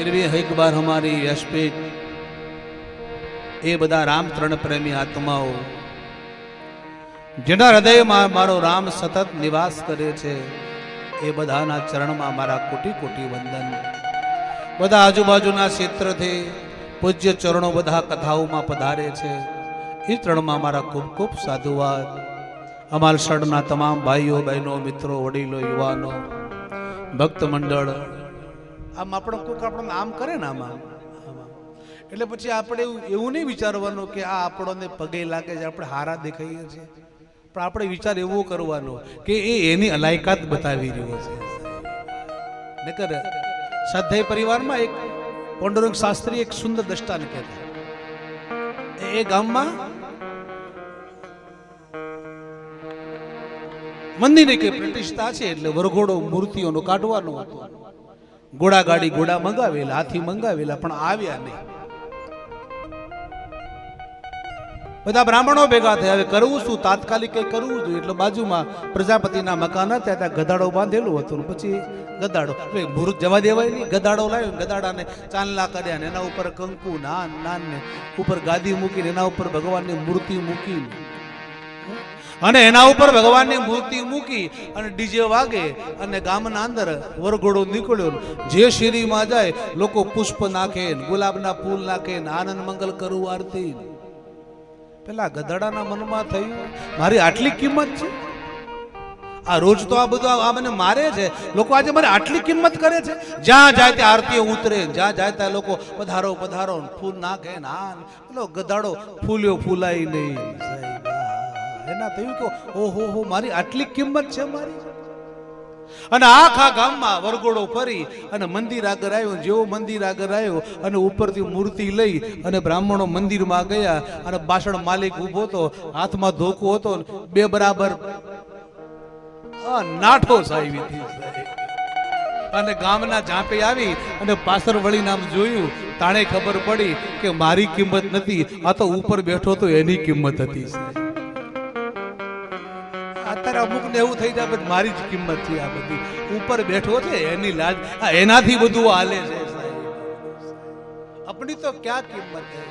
एक बार हमारी व्यासपीठ ए बधा राम तरण प्रेमी आत्माओं जेना हृदय में मारो राम सतत निवास करे छे ए बधाना चरण में मारा कोटि कोटि वंदन। बधा आजुबाजुना क्षेत्र थे पूज्य चरणों बधा कथाओं में पधारे छे ए चरण में मारा खूब खूब साधुवाद। अमाल शरणना तमाम भाईओ बहनों मित्रों वडीलो युवानो भक्त मंडल આમ આપણો કોઈક આપણને આમ કરે ને આમાં એટલે પછી આપણે એવું નહીં વિચારવાનું કે આ આપણને પગે લાગે છે આપણે હારા દેખાઈએ છીએ, પણ આપણે વિચાર એવો કરવાનો કે એ એની અલાયકાત બતાવી રહ્યો છે। નકર સાધ્ય પરિવારમાં એક પાંડુરંગ શાસ્ત્રી એક સુંદર દ્રષ્ટાંત કહેતા। એ ગામમાં મંદિરની કે પ્રતિષ્ઠા છે એટલે વરઘોડો મૂર્તિઓનો કાઢવાનો હતો। घोड़ा गाड़ी घोड़ा मंगावेला हाथी मंगावेला पण आव्या नहीं। बधा ब्राह्मणों भेगा थया हवे करवुं शुं तात्कालिक कई करवुं जोईए એટલે બાજુમાં પ્રજાપતિના મકાન હતા ત્યાં ગધાડો બાંધેલો હતો ને પછી ગધાડો મુહૂર્ત જવા દેવાય નહીં। ગધાડો લાવ્યો ગધાડાને ચાંદલા કર્યા ને એના ઉપર કંકુ નાન નાન ને ઉપર ગાદી મૂકીને એના ઉપર ભગવાનની મૂર્તિ મૂકી અને એના ઉપર ભગવાનની મૂર્તિ મૂકી અને ડીજે વાગે અને ગામના અંદર વરઘોડો નીકળ્યો। જે શેરીમાં જાય લોકો પુષ્પ નાખે ગુલાબના ફૂલ નાખે આનંદ મંગલ કરું આરતી। પેલા ગધડાના મનમાં થયું મારી આટલી કિંમત છે, આ રોજ તો આ બધું આ મને મારે છે, લોકો આજે મારે આટલી કિંમત કરે છે। જ્યાં જાય ત્યાં આરતીઓ ઉતરે, જ્યાં જાય ત્યાં લોકો પધારો પધારો ફૂલ નાખે ના પેલો ગધાડો ફૂલ્યો ફૂલાઈ નહીં। એના થયું કે ઓહો હો મારી આટલી કિંમત છે મારી। અને આખા ગામમાં વરઘોડો ફરી અને મંદિર આગળ આવ્યો। જેવો મંદિર આગળ આવ્યો અને ઉપરથી મૂર્તિ લઈ અને બ્રાહ્મણો મંદિરમાં ગયા અને બાસણ માલિક ઊભો હતો, હાથમાં ધોકો હતો, બે બરાબર નાઠો સાવી હતી અને ગામના ઝાંપે આવી અને પાછળ વળીને આમ જોયું તાણે ખબર પડી કે મારી કિંમત નથી, આ તો ઉપર બેઠો તો એની કિંમત હતી। અત્યારે અમુક ને એવું થઈ જાય મારી જ કિંમત છે, આ બધી ઉપર બેઠો છે એની લાજ એનાથી બધું હાલે છે। अपनी तो क्या कीमत है।